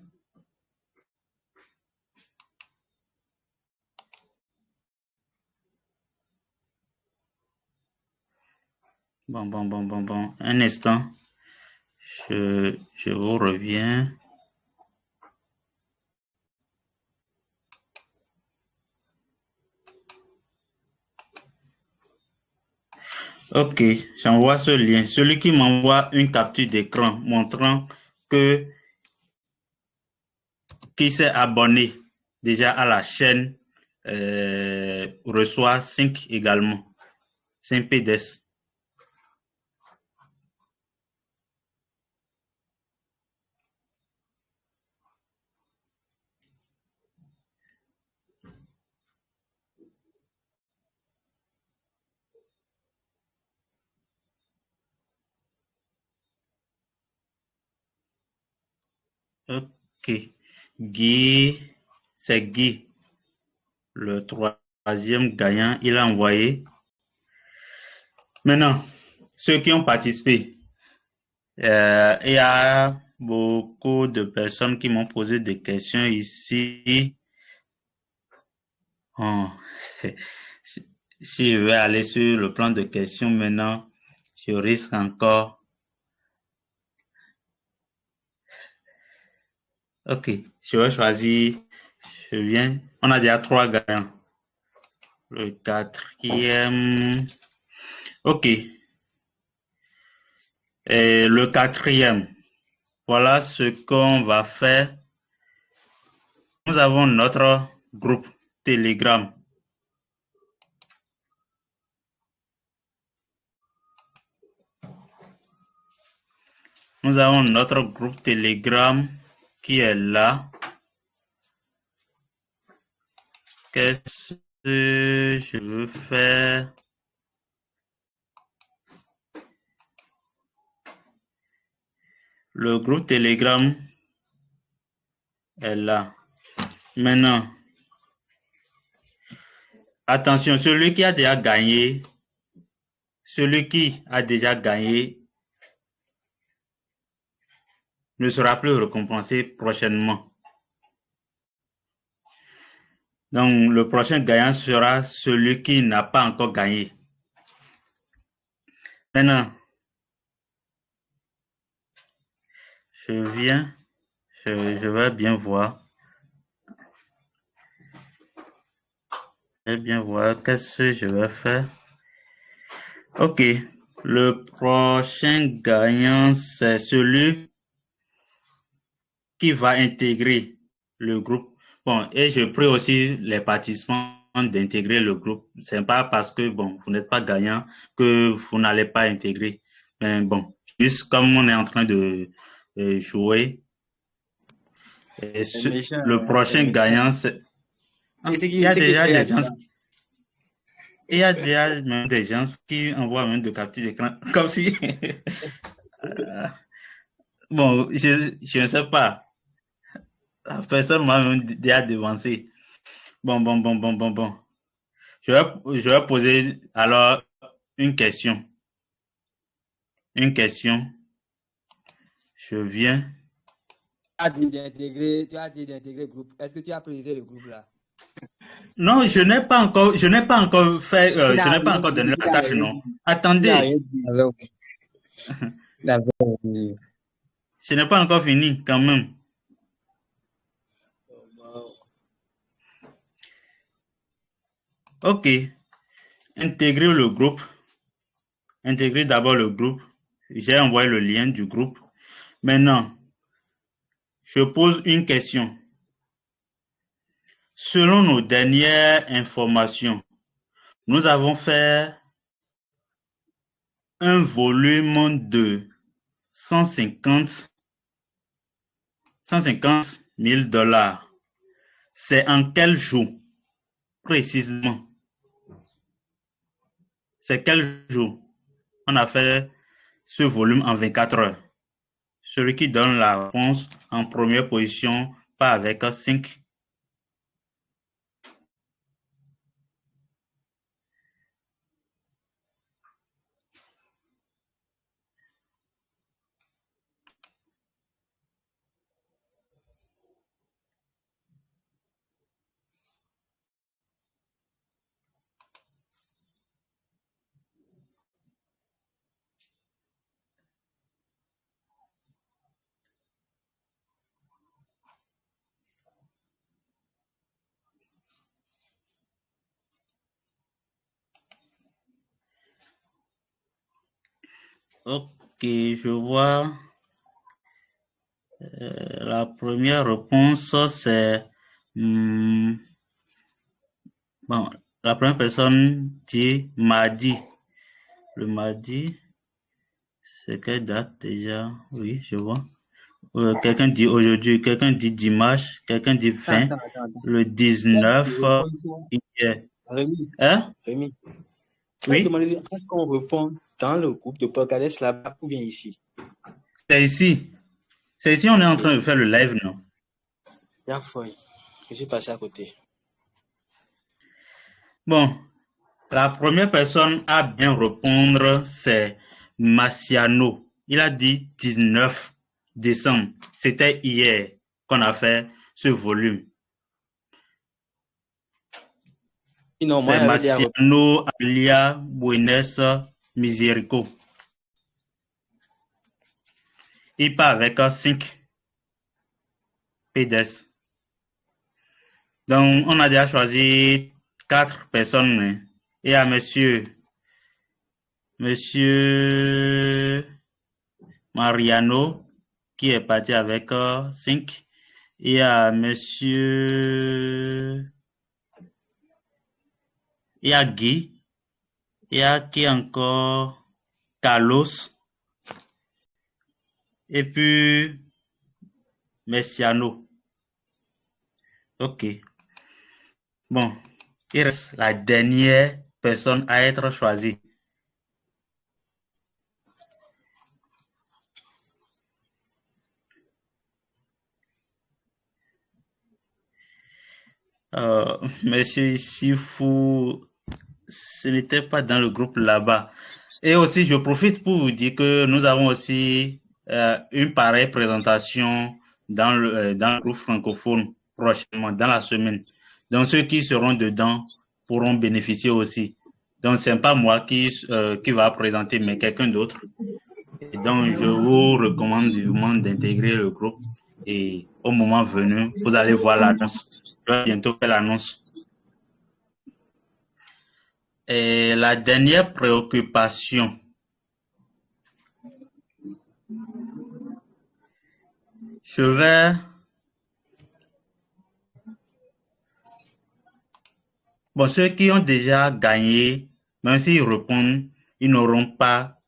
Bon. Un instant. Je vous reviens. Ok, j'envoie ce lien. Celui qui m'envoie une capture d'écran montrant qui s'est abonné déjà à la chaîne reçoit 5 également. 5 PDS. Ok. Guy, c'est Guy. Le troisième gagnant, il a envoyé. Maintenant, ceux qui ont participé, il y a beaucoup de personnes qui m'ont posé des questions ici. Oh. Si je vais aller sur le plan de questions maintenant, je risque encore. Ok, je vais choisir. Je viens. On a déjà 3 gagnants. Le quatrième. Ok. Et le quatrième. Voilà ce qu'on va faire. Nous avons notre groupe Telegram. Nous avons notre groupe Telegram qui est là. Qu'est-ce que je veux faire? Le groupe Telegram est là. Maintenant, attention, celui qui a déjà gagné ne sera plus récompensé prochainement. Donc, le prochain gagnant sera celui qui n'a pas encore gagné. Maintenant, je viens, je vais bien voir. Je vais bien voir qu'est-ce que je vais faire. Ok, le prochain gagnant, c'est celui qui va intégrer le groupe. Bon, et je prie aussi les participants d'intégrer le groupe. C'est pas parce que, bon, vous n'êtes pas gagnant que vous n'allez pas intégrer. Mais bon, bonus comme on est en train de jouer. Et le prochain gagnant, c'est... Il y a déjà des gens... Il y a déjà même des gens qui envoient même de capture d'écran, comme si... Bon, je ne sais pas. La personne m'a même déjà devancé. Bon. Je vais poser alors une question. Je viens. Tu as dit d'intégrer le groupe. Est-ce que tu as précisé le groupe là? Non, je n'ai pas encore fait, je n'ai pas encore donné la tâche, non. Attendez. Je n'ai pas encore fini, quand même. Ok. Intégrer le groupe. Intégrer d'abord le groupe. J'ai envoyé le lien du groupe. Maintenant, je pose une question. Selon nos dernières informations, nous avons fait un volume de 150 000 $. C'est en quel jour précisément? C'est quel jour? On a fait ce volume en 24 heures. Celui qui donne la réponse en première position part avec 5. Ok, je vois. La première réponse, c'est... bon, la première personne dit mardi. Le mardi, c'est quelle date déjà? Oui, je vois. Quelqu'un dit aujourd'hui, quelqu'un dit dimanche, quelqu'un dit 20, le 19, hier. Hein? Rémi. Oui? Est-ce qu'on répond dans le groupe de Pocadès là-bas ou bien ici? C'est ici. C'est ici, on est en train de faire le live, non? D'accord, je suis passé à côté. Bon, la première personne à bien répondre, c'est Massiano. Il a dit 19 décembre. C'était hier qu'on a fait ce volume. C'est Massiano Alia Buenos Miserico. Il part avec 5 PDS. Donc, on a déjà choisi 4 personnes. Et à monsieur Mariano, qui est parti avec 5. Et à monsieur... Il y a Guy. Il y a qui encore? Carlos. Et puis Messiano. Ok. Bon. Il reste la dernière personne à être choisie. Monsieur Sifou, ce n'était pas dans le groupe là-bas. Et aussi, je profite pour vous dire que nous avons aussi une pareille présentation dans le groupe francophone prochainement, dans la semaine. Donc, ceux qui seront dedans pourront bénéficier aussi. Donc, ce n'est pas moi qui va présenter, mais quelqu'un d'autre. Et donc, je vous recommande vivement d'intégrer le groupe. Et au moment venu, vous allez voir l'annonce. Je vais bientôt faire l'annonce. Et la dernière préoccupation, je vais... Bon, ceux qui ont déjà gagné, même s'ils répondent, ils n'auront pas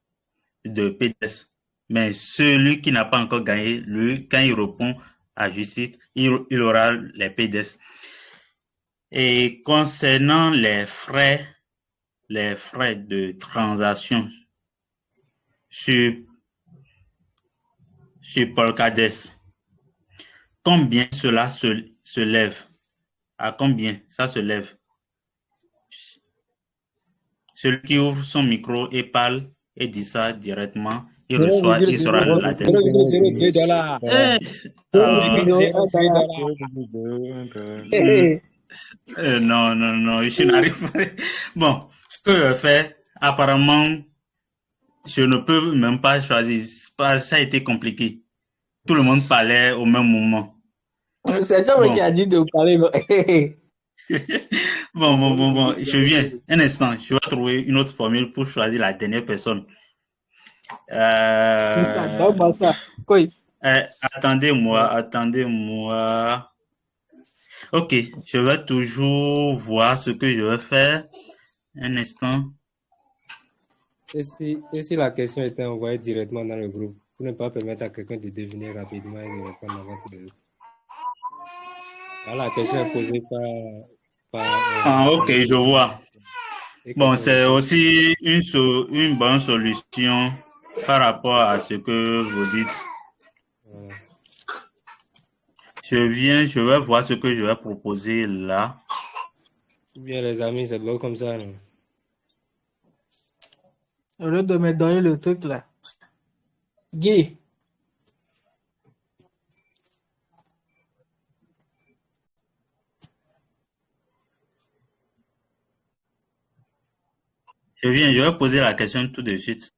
de PDS. Mais celui qui n'a pas encore gagné, lui, quand il répond à justice, il aura les PDS. Et concernant les frais de transaction sur Polkadot, combien cela se lève? À combien ça se lève? Celui qui ouvre son micro et parle et dit ça directement, il sera la tête. Non, je n'arrive pas. Bon, ce que je fais, apparemment, je ne peux même pas choisir. Ça a été compliqué. Tout le monde parlait au même moment. C'est toi qui a dit de parler. Bon, je viens. Un instant, je vais trouver une autre formule pour choisir la dernière personne. Attendez-moi. Ok, je vais toujours voir ce que je vais faire. Un instant. Et si la question était envoyée directement dans le groupe, pour ne pas permettre à quelqu'un de deviner rapidement et de répondre avant tout le monde. La question est posée par ok, je vois. Bon, c'est aussi une bonne solution par rapport à ce que vous dites. Voilà. Je vais voir ce que je vais proposer là. Bien, les amis, c'est beau comme ça, non? Au lieu de me donner le truc là. Guy. Je vais poser la question tout de suite.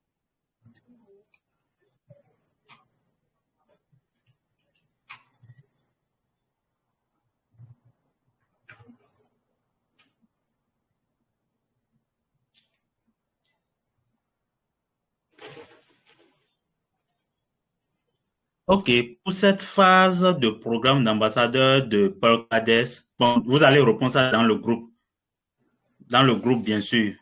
Ok, pour cette phase de programme d'ambassadeur de Polkadot, bon, vous allez répondre ça dans le groupe. Dans le groupe, bien sûr.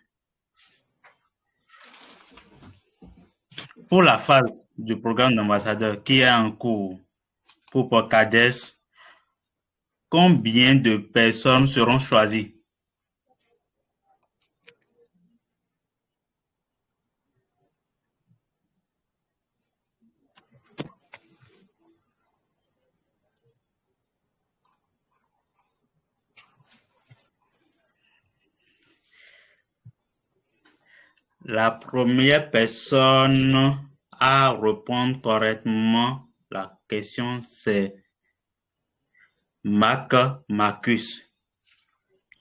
Pour la phase du programme d'ambassadeur qui est en cours pour Polkadot, combien de personnes seront choisies? La première personne à répondre correctement la question, c'est Marcus.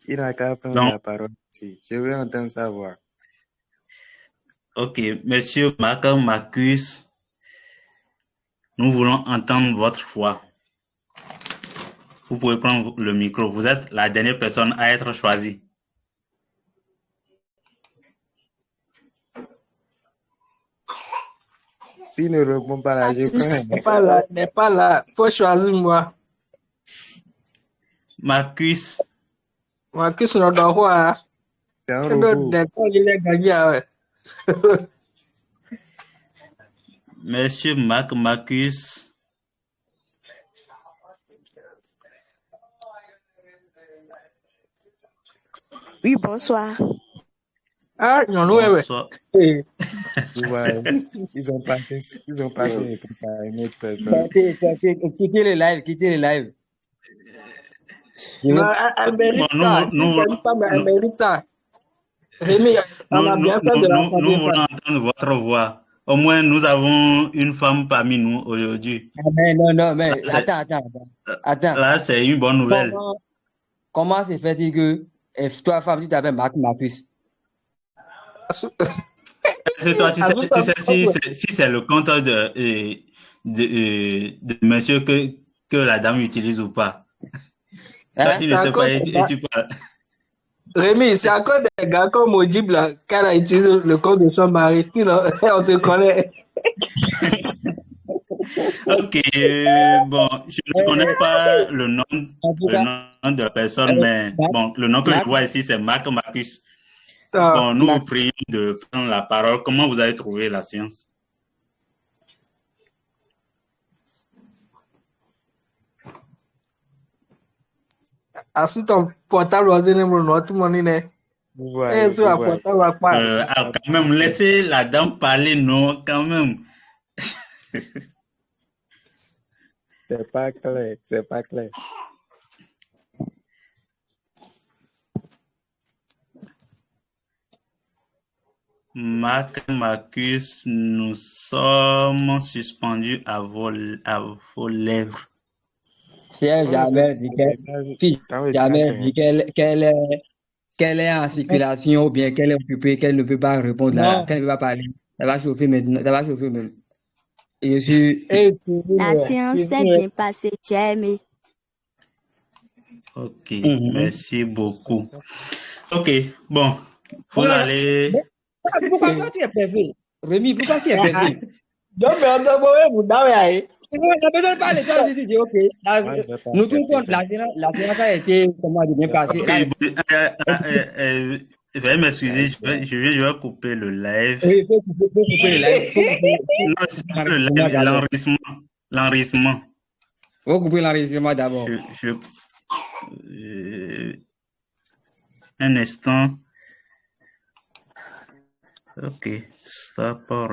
Il n'a qu'à prendre la parole ici. Je veux entendre sa voix. Ok, monsieur Marcus, nous voulons entendre votre voix. Vous pouvez prendre le micro. Vous êtes la dernière personne à être choisie. S'il ne répond pas là, je prends. N'est pas là. Faut choisir moi. Marcus, on doit voir. C'est un robot. Il est gagné. Monsieur Marcus. Oui, bonsoir. Ah, non, bonsoir. Ouais. Ils ont passé le truc à une autre personne. Quittez les lives. Non, elle mérite ça. Si c'est une femme, elle mérite ça. Rémi, on a bien fait de la nous voulons entendre votre voix. Au moins, nous avons une femme parmi nous aujourd'hui. Non, mais attends. Là, c'est une bonne nouvelle. Comment se fait-il que toi, femme, tu t'appelles Marcus? C'est toi, tu sais si c'est le compte de monsieur que la dame utilise ou pas. Toi, tu ne sais pas et tu parles. Rémi, c'est encore des gars comme Audible quand elle utilise le compte de son mari. On se connaît. Ok, bon, je ne connais pas le nom de la personne, mais bon, le nom que je vois ici, c'est Marcus. Bon, nous vous prions de prendre la parole. Comment vous avez trouvé la science? Assis ton portable au zénébro, tout le monde est. Vous voyez, Sur un portable à part. Quand même, laissez la dame parler, non, quand même. c'est pas clair, c'est pas clair. Marc m'accuse, nous sommes suspendus à vos lèvres. Si elle jamais dit qu'elle est en circulation ou bien qu'elle est occupée, qu'elle ne peut pas répondre là, qu'elle ne peut pas parler, ça va chauffer maintenant. Ça va chauffer maintenant. Et je suis... La séance s'est bien passée, tu as aimé. Ok, merci beaucoup. Ok, bon, faut aller. Pourquoi toi tu es pressé? Rémi, pourquoi tu es pressé? Non, mais on doit vous donner. La personne parle et toi tu dis ok. Nous trouvons que la séance a été comment bien passée. Veuillez m'excuser, je vais couper le live. Oui, il faut couper le live. Non, c'est pas le live, l'enregistrement. Il faut couper l'enregistrement d'abord. Un instant. Ok, ça part.